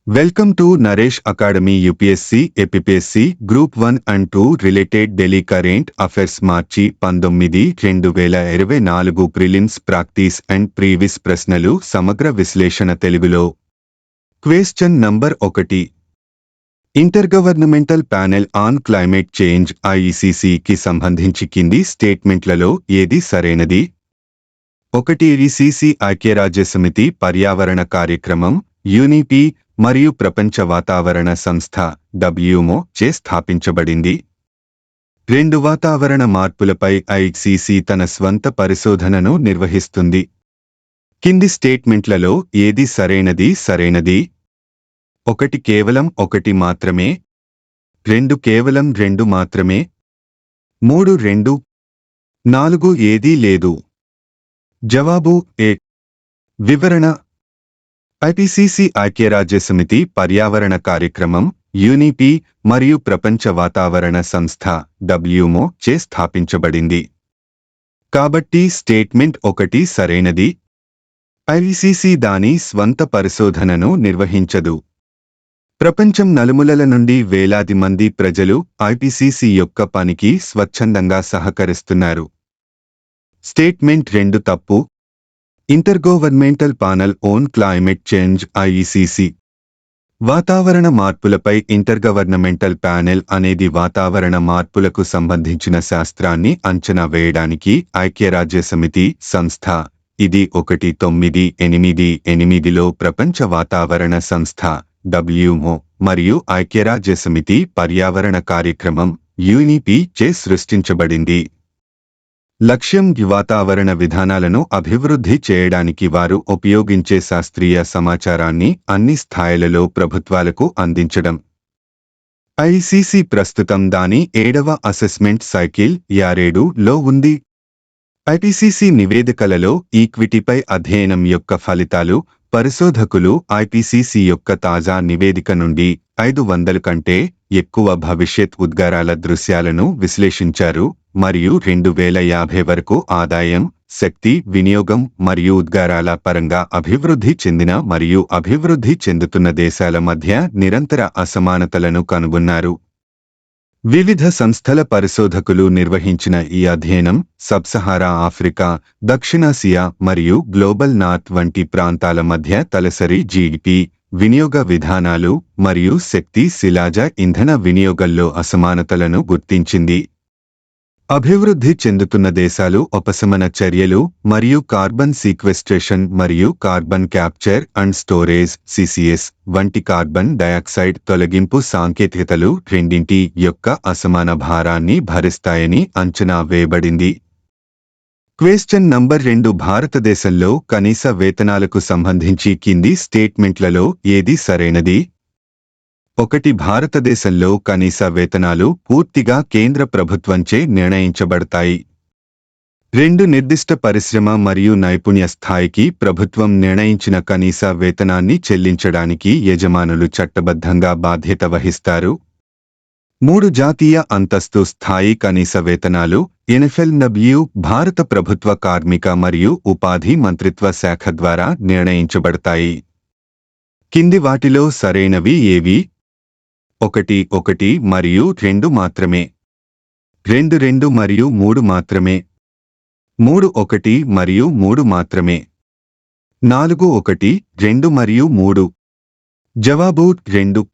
Welcome to Naresh Academy UPSC, APPSC, Group 1 and 2 Related Daily Current Affairs March 19 2024 prelims practice and previous ప్రశ్నలు సమగ్ర విశ్లేషణ తెలుగులో question number 1 intergovernmental panel on climate change IECC కి సంబంధించి కింది స్టేట్మెంట్లలో ఏది సరైనది? 1 IECC ఐక్యరాజ్యసమితి పర్యావరణ కార్యక్రమం యూనిపి మరియు ప్రపంచ వాతావరణ సంస్థ WMO చే స్థాపించబడింది. 2 వాతావరణ మార్పులపై IECC తన స్వంత పరిశోధనను నిర్వహిస్తుంది. కింది స్టేట్మెంట్లలో ఏది సరైనది? 1 కేవలం 1 మాత్రమే, 2 కేవలం 2 మాత్రమే, 3 2, 4 ఏదీ లేదు. జవాబు ఏ. వివరణ IPCC ఐక్యరాజ్యసమితి పర్యావరణ కార్యక్రమం యూనిపి మరియు ప్రపంచ వాతావరణ సంస్థ WMO చే స్థాపించబడింది. కాబట్టి స్టేట్మెంట్ 1 సరైనది. IPCC దాని స్వంత పరిశోధనను నిర్వహించదు. ప్రపంచం నలుమూలల నుండి వేలాది మంది ప్రజలు IPCC యొక్క పనికి స్వచ్ఛందంగా సహకరిస్తున్నారు. స్టేట్మెంట్ 2 తప్పు. Intergovernmental panel on climate change IECC వాతావరణ మార్పులపై ఇంటర్గవర్నమెంటల్ ప్యానెల్ అనేది వాతావరణ మార్పులకు సంబంధించిన శాస్త్రాన్ని అంచనా వేయడానికి ఐక్యరాజ్యసమితి సంస్థ. ఇది 1988లో ప్రపంచ వాతావరణ సంస్థ WMO మరియు ఐక్యరాజ్యసమితి పర్యావరణ కార్యక్రమం యూనిపి చే సృష్టించబడింది. లక్ష్యం వాతావరణ విధానాలను అభివృద్ధి చేయడానికి వారు ఉపయోగించే శాస్త్రీయ సమాచారాన్ని అన్ని స్థాయిలలో ప్రభుత్వాలకు అందించడం. IECC ప్రస్తుతం దాని 7వ అసెస్మెంట్ సైకిల్ 7లో ఉంది. IPCC నివేదికలలో ఈక్విటీపై అధ్యయనం యొక్క ఫలితాలు పరిశోధకులు IPCC యొక్క తాజా నివేదిక నుండి 500 కంటే ఎక్కువ భవిష్యత్ ఉద్గారాల దృశ్యాలను విశ్లేషించారు మరియు 2050 వరకు ఆదాయం, శక్తి వినియోగం మరియు ఉద్గారాల పరంగా అభివృద్ధి చెందిన మరియు అభివృద్ధి చెందుతున్న దేశాల మధ్య నిరంతర అసమానతలను కనుగొన్నారు. వివిధ సంస్థల పరిశోధకులు నిర్వహించిన ఈ అధ్యయనం సబ్సహారా ఆఫ్రికా, దక్షిణాసియా మరియు గ్లోబల్ నార్త్ వంటి ప్రాంతాల మధ్య తలసరి GDP, వినియోగ విధానాలు మరియు శక్తి శిలాజ ఇంధన వినియోగంలో అసమానతలను గుర్తించింది. అభివృద్ధి చెందుతున్న దేశాలు ఉపశమన చర్యలు మరియు కార్బన్ సీక్వెస్ట్రేషన్ మరియు carbon capture and storage CCS వంటి కార్బన్ డయాక్సైడ్ తొలగింపు సాంకేతికతలు రెండింటి యొక్క అసమాన భారాన్ని భరిస్తాయని అంచనా వేయబడింది. క్వశ్చన్ నంబర్ 2 భారతదేశంలో కనీస వేతనాలకు సంబంధించి కింది స్టేట్మెంట్లలో ఏది సరైనది? 1 భారతదేశంలో కనీస వేతనాలు పూర్తిగా కేంద్ర ప్రభుత్వంచే నిర్ణయించబడతాయి. 2 నిర్దిష్ట పరిశ్రమ మరియు నైపుణ్య స్థాయికి ప్రభుత్వం నిర్ణయించిన కనీస వేతనాన్ని చెల్లించడానికి యజమానులు చట్టబద్ధంగా బాధ్యత వహిస్తారు. 3 జాతీయ అంతస్తు స్థాయి కనీస వేతనాలు NFLW భారత ప్రభుత్వ కార్మిక మరియు ఉపాధి మంత్రిత్వ శాఖ ద్వారా నిర్ణయించబడతాయి. కింది వాటిలో సరైనవి ఏవి? 1 1 మరియు 2 మాత్రమే, 2 2 మరియు 3 మాత్రమే, 3 1 మరియు 3 మాత్రమే, 4 1 2 మరియు 3. జవాబు 2.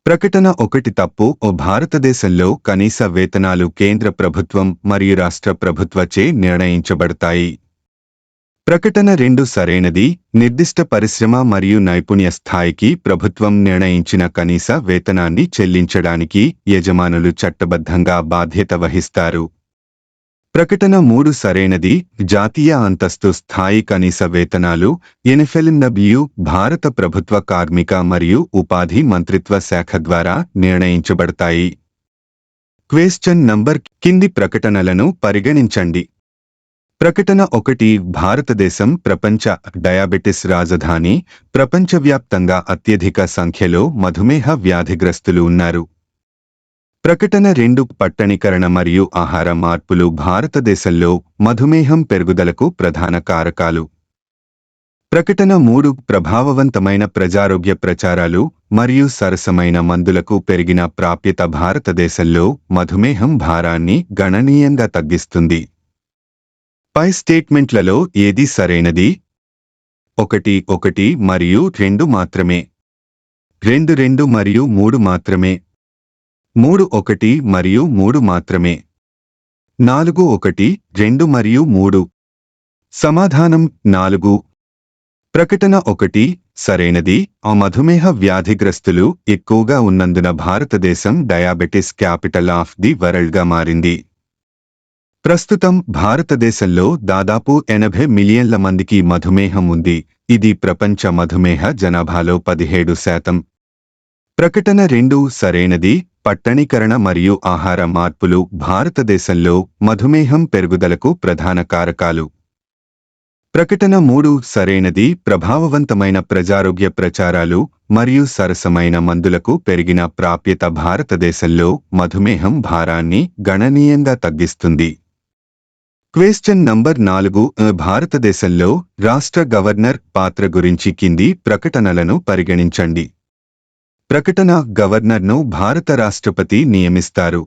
ప్రకటన 1 తప్పు. భారతదేశంలో కనీస వేతనాలు కేంద్ర ప్రభుత్వం మరియు రాష్ట్ర ప్రభుత్వచే నిర్ణయించబడతాయి. ప్రకటన 2 సరైనది. నిర్దిష్ట పరిశ్రమ మరియు నైపుణ్య స్థాయికి ప్రభుత్వం నిర్ణయించిన కనీస వేతనాన్ని చెల్లించడానికి యజమానులు చట్టబద్ధంగా బాధ్యత వహిస్తారు. ప్రకటన 3 సరైనది. జాతీయ అంతస్తు స్థాయి కనీస వేతనాలు NFLW భారత ప్రభుత్వ కార్మిక మరియు ఉపాధి మంత్రిత్వ శాఖ ద్వారా నిర్ణయించబడతాయి. క్వశ్చన్ నంబర్ కింది ప్రకటనలను పరిగణించండి. ప్రకటన 1 భారతదేశం ప్రపంచ డయాబెటిస్ రాజధాని. ప్రపంచవ్యాప్తంగా అత్యధిక సంఖ్యలో మధుమేహ వ్యాధిగ్రస్తులు ఉన్నారు. ప్రకటన 2 పట్టణీకరణ మరియు ఆహార మార్పులు భారతదేశంలో మధుమేహం పెరుగుదలకు ప్రధాన కారకాలు. ప్రకటన 3 ప్రభావవంతమైన ప్రజారోగ్య ప్రచారాలు మరియు సరసమైన మందులకు పెరిగిన ప్రాప్యత భారతదేశంలో మధుమేహం భారాన్ని గణనీయంగా తగ్గిస్తుంది. పై స్టేట్మెంట్లలో ఏది సరైనది? 1 మరియు 2 మాత్రమే. 2 మరియు 3 మాత్రమే. 1 మరియు 3 మాత్రమే. 1 2 మరియు 3. సమాధానం 4. ప్రకటన 1 సరైనది. మధుమేహ వ్యాధిగ్రస్తులు ఎక్కువగా ఉన్నందున భారతదేశం డయాబెటిస్ క్యాపిటల్ ఆఫ్ ది వరల్డ్గా మారింది. ప్రస్తుతం భారతదేశంలో దాదాపు 80 మిలియన్ల మందికి మధుమేహం ఉంది. ఇది ప్రపంచ మధుమేహ జనాభాలో 17%. ప్రకటన 2 సరైనది. పట్టణీకరణ మరియు ఆహార మార్పులు భారతదేశంలో మధుమేహం పెరుగుదలకు ప్రధాన కారకాలు. ప్రకటన 3 సరైనది. ప్రభావవంతమైన ప్రజారోగ్య ప్రచారాలు మరియు సరసమైన మందులకు పెరిగిన ప్రాప్యత భారతదేశంలో మధుమేహం భారాన్ని గణనీయంగా తగ్గిస్తుంది. క్వశ్చన్ నంబర్ 4 భారతదేశంలో రాష్ట్ర గవర్నర్ పాత్ర గురించి కింది ప్రకటనలను పరిగణించండి. ప్రకటన గవర్నర్ను భారత రాష్ట్రపతి నియమిస్తారు.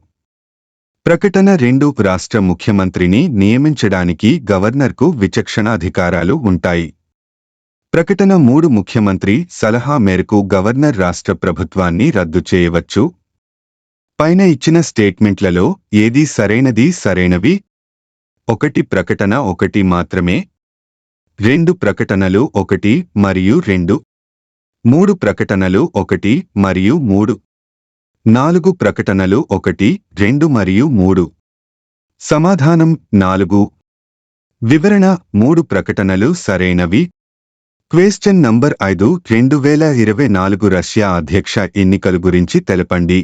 ప్రకటన 2 రాష్ట్ర ముఖ్యమంత్రిని నియమించడానికి గవర్నర్కు విచక్షణాధికారాలు ఉంటాయి. ప్రకటన 3 ముఖ్యమంత్రి సలహా మేరకు గవర్నర్ రాష్ట్ర ప్రభుత్వాన్ని రద్దు చేయవచ్చు. పైన ఇచ్చిన స్టేట్మెంట్లలో ఏది సరైనది? సరైనవి 1 ప్రకటన 1 మాత్రమే. 2 ప్రకటనలు 1 మరియు 2. 3 ప్రకటనలు 1 మరియు 3. 4 ప్రకటనలు 1 2 మరియు 3. సమాధానం 4. వివరణ 3 ప్రకటనలు సరైనవి. క్వశ్చన్ నంబర్ 5 2024 రష్యా అధ్యక్ష ఎన్నికలు గురించి తెలపండి.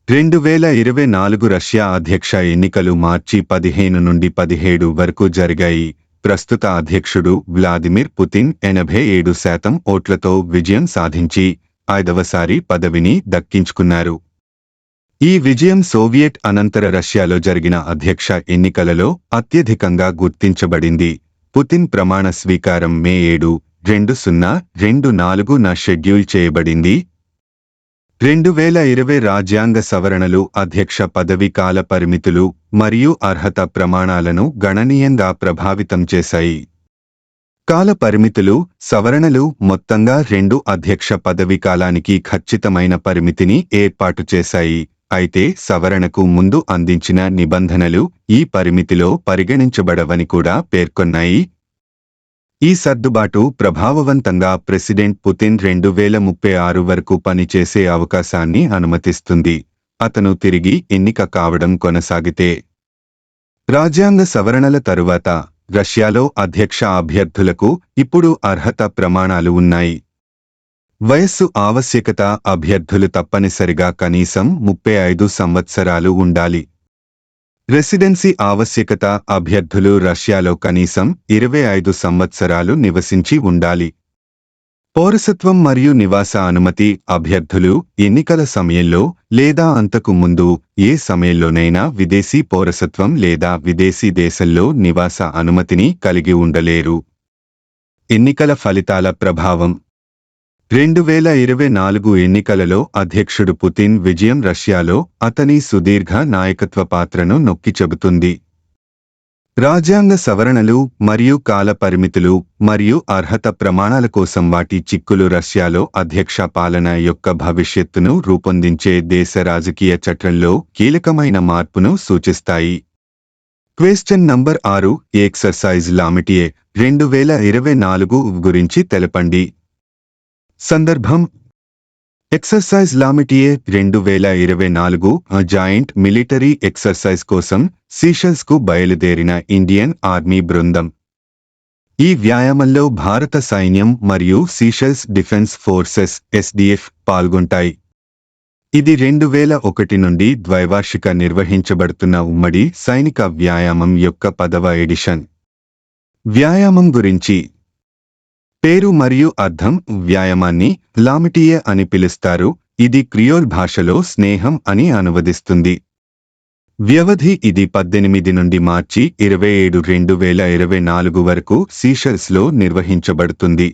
2024 రష్యా అధ్యక్ష ఎన్నికలు మార్చి 15 నుండి 17 వరకు జరిగాయి. ప్రస్తుత అధ్యక్షుడు వ్లాదిమిర్ పుతిన్ 87% ఓట్లతో విజయం సాధించి 5వసారి పదవిని దక్కించుకున్నారు. ఈ విజయం సోవియట్ అనంతర రష్యాలో జరిగిన అధ్యక్ష ఎన్నికలలో అత్యధికంగా గుర్తించబడింది. పుతిన్ ప్రమాణ స్వీకారం మే 7, 2024న షెడ్యూల్ చేయబడింది. 2020 రాజ్యాంగ సవరణలు అధ్యక్ష పదవి కాల పరిమితులు మరియు అర్హత ప్రమాణాలను గణనీయంగా ప్రభావితం చేశాయి. కాల పరిమితులు సవరణలు మొత్తంగా 2 అధ్యక్ష పదవి కాలానికి ఖచ్చితమైన పరిమితిని ఏర్పాటు చేశాయి. అయితే సవరణకు ముందు అందించిన నిబంధనలు ఈ పరిమితిలో పరిగణించబడవని కూడా పేర్కొన్నాయి. ఈ సర్దుబాటు ప్రభావవంతంగా ప్రెసిడెంట్ పుతిన్ 2036 వరకు పనిచేసే అవకాశాన్ని అనుమతిస్తుంది. అతను తిరిగి ఎన్నిక కావడం కొనసాగితే. రాజ్యాంగ సవరణల తరువాత రష్యాలో అధ్యక్ష అభ్యర్థులకు ఇప్పుడు అర్హత ప్రమాణాలు ఉన్నాయి. వయస్సు ఆవశ్యకత అభ్యర్థులు తప్పనిసరిగా కనీసం 35 సంవత్సరాలు ఉండాలి. రెసిడెన్సీ ఆవశ్యకత అభ్యర్థులు రష్యాలో కనీసం 25 సంవత్సరాలు నివసించి ఉండాలి. పౌరసత్వం మరియు నివాస అనుమతి అభ్యర్థులు ఎన్నికల సమయంలో లేదా అంతకు ముందు ఏ సమయంలోనైనా విదేశీ పౌరసత్వం లేదా విదేశీ దేశంలో నివాస అనుమతిని కలిగి ఉండలేరు. ఎన్నికల ఫలితాల ప్రభావం 2024 ఎన్నికలలో అధ్యక్షుడు పుతిన్ విజయం రష్యాలో అతని సుదీర్ఘ నాయకత్వ పాత్రను నొక్కి చెబుతుంది. రాజ్యాంగ సవరణలు మరియు కాల పరిమితులు మరియు అర్హత ప్రమాణాల కోసం వాటి చిక్కులు రష్యాలో అధ్యక్ష పాలన యొక్క భవిష్యత్తును రూపొందించే దేశ రాజకీయ చట్రంలో కీలకమైన మార్పును సూచిస్తాయి. క్వశ్చన్ నంబర్ 6 ఎక్సర్సైజ్ లామిటియే 2024 గురించి తెలపండి. సందర్భం ఎక్సర్సైజ్ లామిటియే 2024 జాయింట్ మిలిటరీ ఎక్సర్సైజ్ కోసం సీషెల్స్కు బయలుదేరిన ఇండియన్ ఆర్మీ బృందం. ఈ వ్యాయామంలో భారత సైన్యం మరియు సీషెల్స్ డిఫెన్స్ ఫోర్సెస్ SDF పాల్గొంటాయి. ఇది 2001 నుండి ద్వైవార్షిక నిర్వహించబడుతున్న ఉమ్మడి సైనిక వ్యాయామం యొక్క 10వ ఎడిషన్. వ్యాయామం గురించి పేరు మరియు అర్థం వ్యాయామాన్ని లామిటియే అని పిలుస్తారు. ఇది క్రియోల్ భాషలో స్నేహం అని అనువదిస్తుంది. వ్యవధి ఇది 18 నుండి మార్చి 27, 2024 వరకు సీషెల్స్లో నిర్వహించబడుతుంది.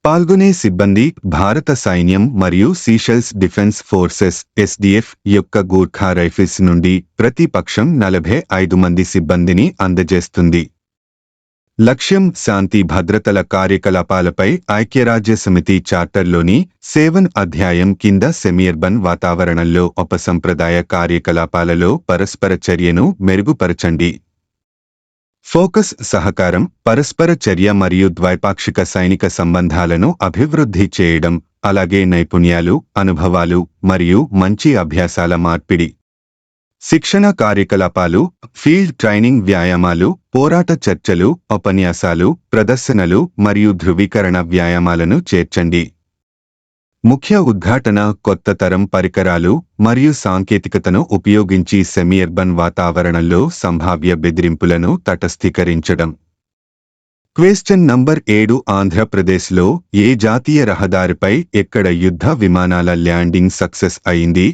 పాల్గొనే సిబ్బంది భారత సైన్యం మరియు సీషెల్స్ డిఫెన్స్ ఫోర్సెస్ ఎస్డిఎఫ్ యొక్క గూర్ఖా రైఫిల్స్ నుండి ప్రతి పక్షం 45 మంది సిబ్బందిని అందజేస్తుంది. లక్ష్యం శాంతి భద్రతల కార్యకలాపాలపై ఐక్యరాజ్యసమితి చార్టర్లోని 7 అధ్యాయం కింద సెమీర్బన్ వాతావరణంలో అపసంప్రదాయ కార్యకలాపాలలో పరస్పర చర్యను మెరుగుపరచండి. ఫోకస్ సహకారం, పరస్పర చర్య మరియు ద్వైపాక్షిక సైనిక సంబంధాలను అభివృద్ధి చేయడం, అలాగే నైపుణ్యాలు, అనుభవాలు మరియు మంచి అభ్యాసాల మార్పిడి. శిక్షణ కార్యకలాపాలు, ఫీల్డ్ ట్రైనింగ్ వ్యాయామాలు, పోరాట చర్చలు, ఉపన్యాసాలు, ప్రదర్శనలు మరియు ధృవీకరణ వ్యాయామాలను చేర్చండి. ముఖ్య ఉద్ఘాటన కొత్త తరం పరికరాలు మరియు సాంకేతికతను ఉపయోగించి సెమీర్బన్ వాతావరణంలో సంభావ్య బెదిరింపులను తటస్థీకరించడం. క్వశ్చన్ నంబర్ 7 ఆంధ్రప్రదేశ్లో ఏ జాతీయ రహదారిపై ఎక్కడ యుద్ధ విమానాల ల్యాండింగ్ సక్సెస్ అయింది?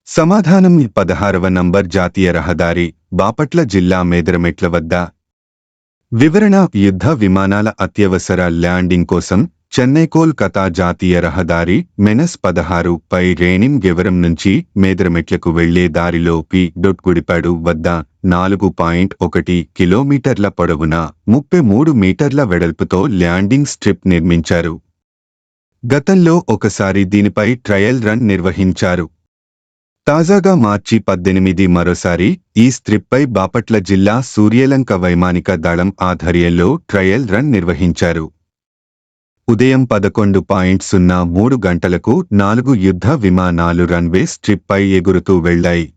సమాధానం 16వ నంబర్ జాతీయ రహదారి, బాపట్ల జిల్లా మేదరమెట్ల వద్ద. వివరణ: యుద్ధ విమానాల అత్యవసర ల్యాండింగ్ కోసం చెన్నై కోల్కతా జాతీయ రహదారి -16 పై రేణింగెవరం నుంచి మేదరమెట్లకు వెళ్లే దారిలో గుడిపాడు వద్ద 4.1 కిలోమీటర్ల పొడవున 33 మీటర్ల వెడల్పుతో ల్యాండింగ్ స్ట్రిప్ నిర్మించారు. గతంలో ఒకసారి దీనిపై ట్రయల్ రన్ నిర్వహించారు. తాజాగా మార్చి 18 మరోసారి ఈ స్ట్రిప్పై బాపట్ల జిల్లా సూర్యలంక వైమానిక దళం ఆధ్వర్యంలో ట్రయల్ రన్ నిర్వహించారు. ఉదయం 11:03 గంటలకు 4 యుద్ధ విమానాలు రన్వే స్ట్రిప్పై ఎగురుతూ వెళ్లాయి.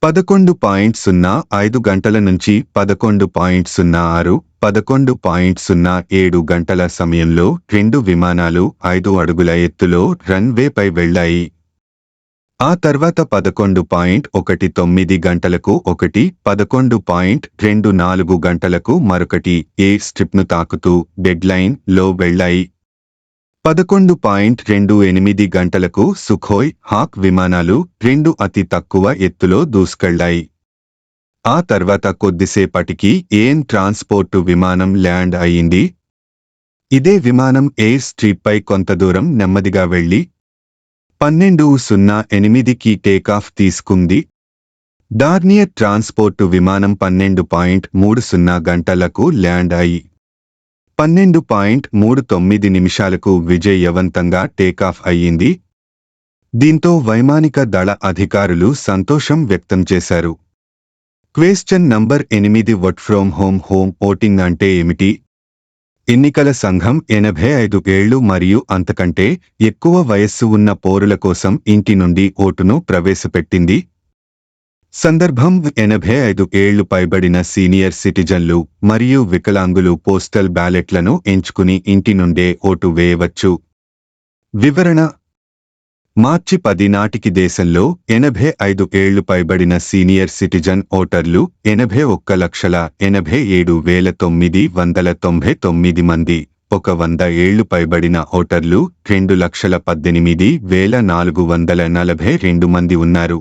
11:05 గంటల నుంచి 11:06, 11:07 గంటల సమయంలో 2 విమానాలు 5 అడుగుల ఎత్తులో రన్వేపై వెళ్లాయి. ఆ తర్వాత 11:19 గంటలకు ఒకటి, 11:24 గంటలకు మరొకటి ఎయిర్ స్ట్రిప్ను తాకుతూ డెడ్లైన్ లో వెళ్లాయి. 11:28 గంటలకు సుఖోయ్, హాక్ విమానాలు 2 అతి తక్కువ ఎత్తులో దూసుకెళ్లాయి. ఆ తర్వాత కొద్దిసేపటికి ఏఎన్ ట్రాన్స్పోర్టు విమానం ల్యాండ్ అయింది. ఇదే విమానం ఎయిర్ స్ట్రిప్పై కొంత దూరం నెమ్మదిగా వెళ్లి 12:08కి టేకాఫ్ తీసుకుంది. డార్నియర్ ట్రాన్స్పోర్టు విమానం 12:30 గంటలకు ల్యాండ్ అయి 12:39 నిమిషాలకు విజయవంతంగా టేకాఫ్ అయ్యింది. దీంతో వైమానిక దళ అధికారులు సంతోషం వ్యక్తం చేశారు. Question number 8 work from home voting అంటే ఏమిటి? ఎన్నికల సంఘం 85 ఏళ్లు మరియు అంతకంటే ఎక్కువ వయస్సు ఉన్న పౌరుల కోసం ఇంటి నుండి ఓటును ప్రవేశపెట్టింది. సందర్భం: 85 ఏళ్లు పైబడిన సీనియర్ సిటిజన్లు మరియు వికలాంగులు పోస్టల్ బ్యాలెట్లను ఎంచుకుని ఇంటి నుండే ఓటు వేయవచ్చు. వివరణ: మార్చి 10 నాటికి దేశంలో 85 ఏళ్లు పైబడిన సీనియర్ సిటిజన్ ఓటర్లు 81,87,999 మంది, 100 ఏళ్లు పైబడిన ఓటర్లు 2,18,442 మంది ఉన్నారు.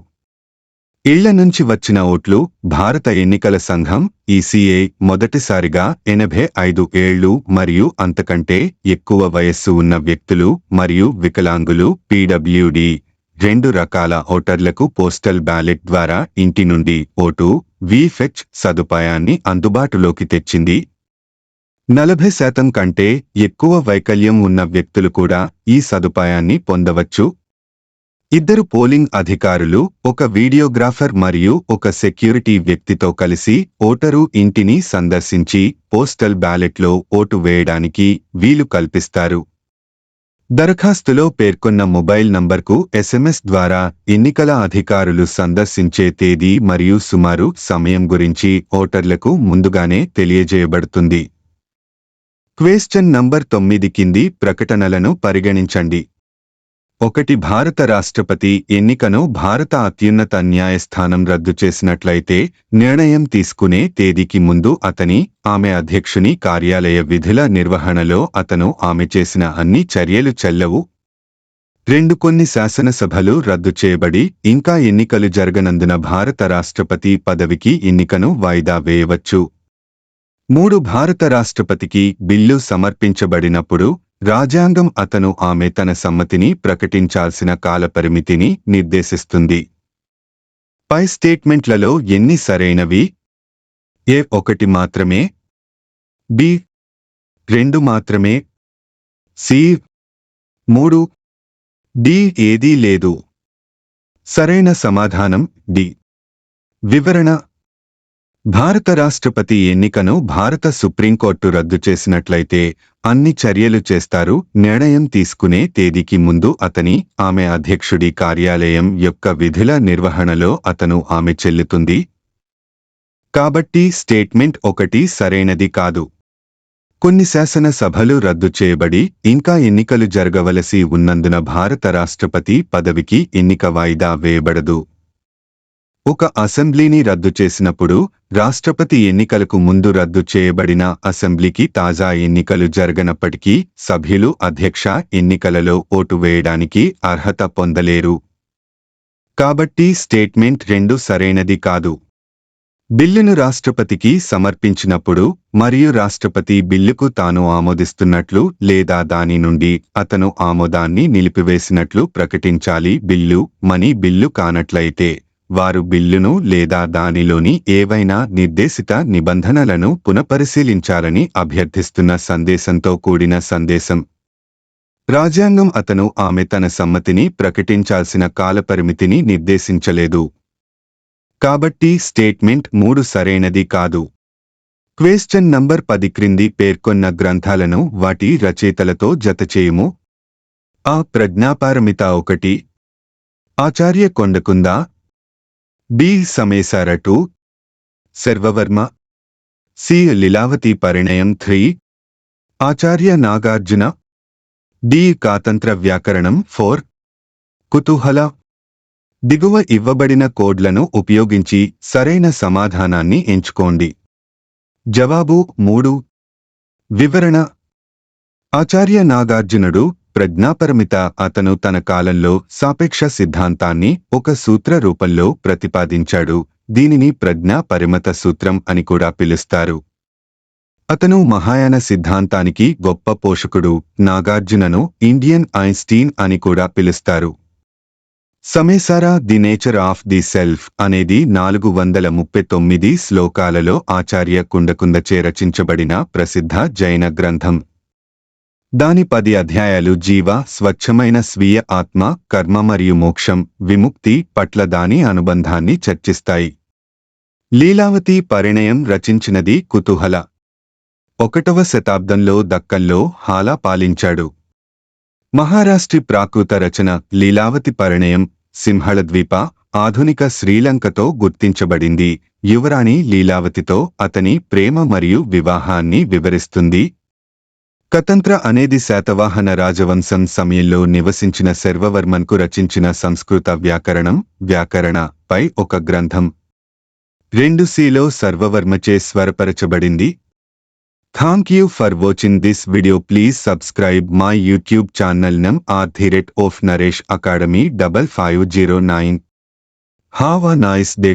ఇళ్ల నుంచి వచ్చిన ఓట్లు: భారత ఎన్నికల సంఘం ఈసీఐ మొదటిసారిగా 85 ఏళ్లు మరియు అంతకంటే ఎక్కువ వయస్సు ఉన్న వ్యక్తులు మరియు వికలాంగులు పీడబ్ల్యూడీ 2 రకాల ఓటర్లకు పోస్టల్ బ్యాలెట్ ద్వారా ఇంటి నుండి ఓటు వీఫెచ్ సదుపాయాన్ని అందుబాటులోకి తెచ్చింది. 40% కంటే ఎక్కువ వైకల్యం ఉన్న వ్యక్తులు కూడా ఈ సదుపాయాన్ని పొందవచ్చు. 2 పోలింగ్ అధికారులు, ఒక వీడియోగ్రాఫర్ మరియు ఒక సెక్యూరిటీ వ్యక్తితో కలిసి ఓటరు ఇంటిని సందర్శించి పోస్టల్ బ్యాలెట్లో ఓటు వేయడానికి వీలు కల్పిస్తారు. దరఖాస్తులో పేర్కొన్న మొబైల్ నంబర్కు ఎస్ఎంఎస్ ద్వారా ఎన్నికల అధికారులు సందర్శించే తేదీ మరియు సుమారు సమయం గురించి ఓటర్లకు ముందుగానే తెలియజేయబడుతుంది. క్వశ్చన్ నంబర్ 9 కింది ప్రకటనలను పరిగణించండి. 1. భారత రాష్ట్రపతి ఎన్నికను భారత అత్యున్నత న్యాయస్థానం రద్దు చేసినట్లయితే నిర్ణయం తీసుకునే తేదీకి ముందు ఆమె అధ్యక్షుని కార్యాలయ విధుల నిర్వహణలో ఆమె చేసిన అన్ని చర్యలు చెల్లవు. కొన్ని శాసనసభలు రద్దు చేయబడి ఇంకా ఎన్నికలు జరగనందున భారత రాష్ట్రపతి పదవికి ఎన్నికను వాయిదా వేయవచ్చు. 3 భారత రాష్ట్రపతికి బిల్లు సమర్పించబడినప్పుడు రాజ్యాంగం ఆమె తన సమ్మతిని ప్రకటించాల్సిన కాలపరిమితిని నిర్దేశిస్తుంది. పై స్టేట్మెంట్లలో ఎన్ని సరైనవి? ఏ 1 మాత్రమే, బి 2 మాత్రమే, సి 3, డి ఏదీ లేదు. సరైన సమాధానం డి. వివరణ: భారత రాష్ట్రపతి ఎన్నికను భారత సుప్రీంకోర్టు రద్దు చేసినట్లయితే అన్ని చర్యలు చేస్తారు. నిర్ణయం తీసుకునే తేదీకి ముందు ఆమె అధ్యక్షుడి కార్యాలయం యొక్క విధుల నిర్వహణలో ఆమె చెల్లుతుంది. కాబట్టి స్టేట్మెంట్ 1 సరైనది కాదు. కొన్ని శాసనసభలు రద్దు చేయబడి ఇంకా ఎన్నికలు జరగవలసి ఉన్నందున భారత రాష్ట్రపతి పదవికి ఎన్నిక వాయిదా వేయబడదు. ఒక అసెంబ్లీని రద్దు చేసినప్పుడు రాష్ట్రపతి ఎన్నికలకు ముందు రద్దు చేయబడిన అసెంబ్లీకి తాజా ఎన్నికలు జరగనప్పటికీ సభ్యులు అధ్యక్ష ఎన్నికలలో ఓటు వేయడానికి అర్హత పొందలేరు. కాబట్టి స్టేట్మెంట్ 2 సరైనది కాదు. బిల్లును రాష్ట్రపతికి సమర్పించినప్పుడు మరియు రాష్ట్రపతి బిల్లుకు తాను ఆమోదిస్తున్నట్లు లేదా దాని నుండి అతను ఆమోదాన్ని నిలిపివేసినట్లు ప్రకటించాలి. బిల్లు కానట్లయితే వారు బిల్లును లేదా దానిలోని ఏవైనా నిర్దేశిత నిబంధనలను పునఃపరిశీలించాలని అభ్యర్థిస్తున్న సందేశంతో కూడిన సందేశం. రాజ్యాంగం ఆమె తన సమ్మతిని ప్రకటించాల్సిన కాలపరిమితిని నిర్దేశించలేదు. కాబట్టి స్టేట్మెంట్ 3 సరైనది కాదు. క్వశ్చన్ నంబర్ 10 క్రింది పేర్కొన్న గ్రంథాలను వాటి రచయితలతో జతచేయుము. ఆ ప్రజ్ఞాపారమిత 1, ఆచార్య కొండకుంద, బి సమేసార 2, శర్వవర్మ, సి లీలావతి పరిణయం 3, ఆచార్య నాగార్జున, డి కాతంత్ర వ్యాకరణం 4. కుతూహల. దిగువ ఇవ్వబడిన కోడ్లను ఉపయోగించి సరైన సమాధానాన్ని ఎంచుకోండి. జవాబు 3. వివరణ: ఆచార్య నాగార్జునుడు ప్రజ్ఞాపరమిత. తన కాలంలో సాపేక్ష సిద్ధాంతాన్ని ఒక సూత్ర రూపంలో ప్రతిపాదించాడు. దీనిని ప్రజ్ఞా పరిమత సూత్రం అని కూడా పిలుస్తారు. మహాయాన సిద్ధాంతానికి గొప్ప పోషకుడు. నాగార్జునను ఇండియన్ ఐన్స్టీన్ అని కూడా పిలుస్తారు. సమేసారా the nature of the self అనేది 439 శ్లోకాలలో ఆచార్య కుండకుందచే రచించబడిన ప్రసిద్ధ జైన గ్రంథం. దాని 10 అధ్యాయాలు జీవ స్వచ్ఛమైన స్వీయ ఆత్మ, కర్మ మరియు మోక్షం, విముక్తి పట్ల దాని అనుబంధాన్ని చర్చిస్తాయి. లీలావతి పరిణయం రచించినది కుతూహల. 1వ శతాబ్దంలో దక్కన్లో హాలా పాలించాడు. మహారాష్ట్రి ప్రాకృత రచన లీలావతి పరిణయం సింహళద్వీప, ఆధునిక శ్రీలంకతో గుర్తించబడింది. యువరాణి లీలావతితో అతని ప్రేమ మరియు వివాహాన్ని వివరిస్తుంది. కతంత్ర అనేది శాతవాహన రాజవంశం సమయంలో నివసించిన శర్వవర్మన్కు రచించిన సంస్కృత వ్యాకరణ పై ఒక గ్రంథం. 2Cలో సర్వవర్మచే స్వరపరచబడింది. Thank you for watching this video. Please subscribe my YouTube channel @Naresh Academy 5509. Have a nice day.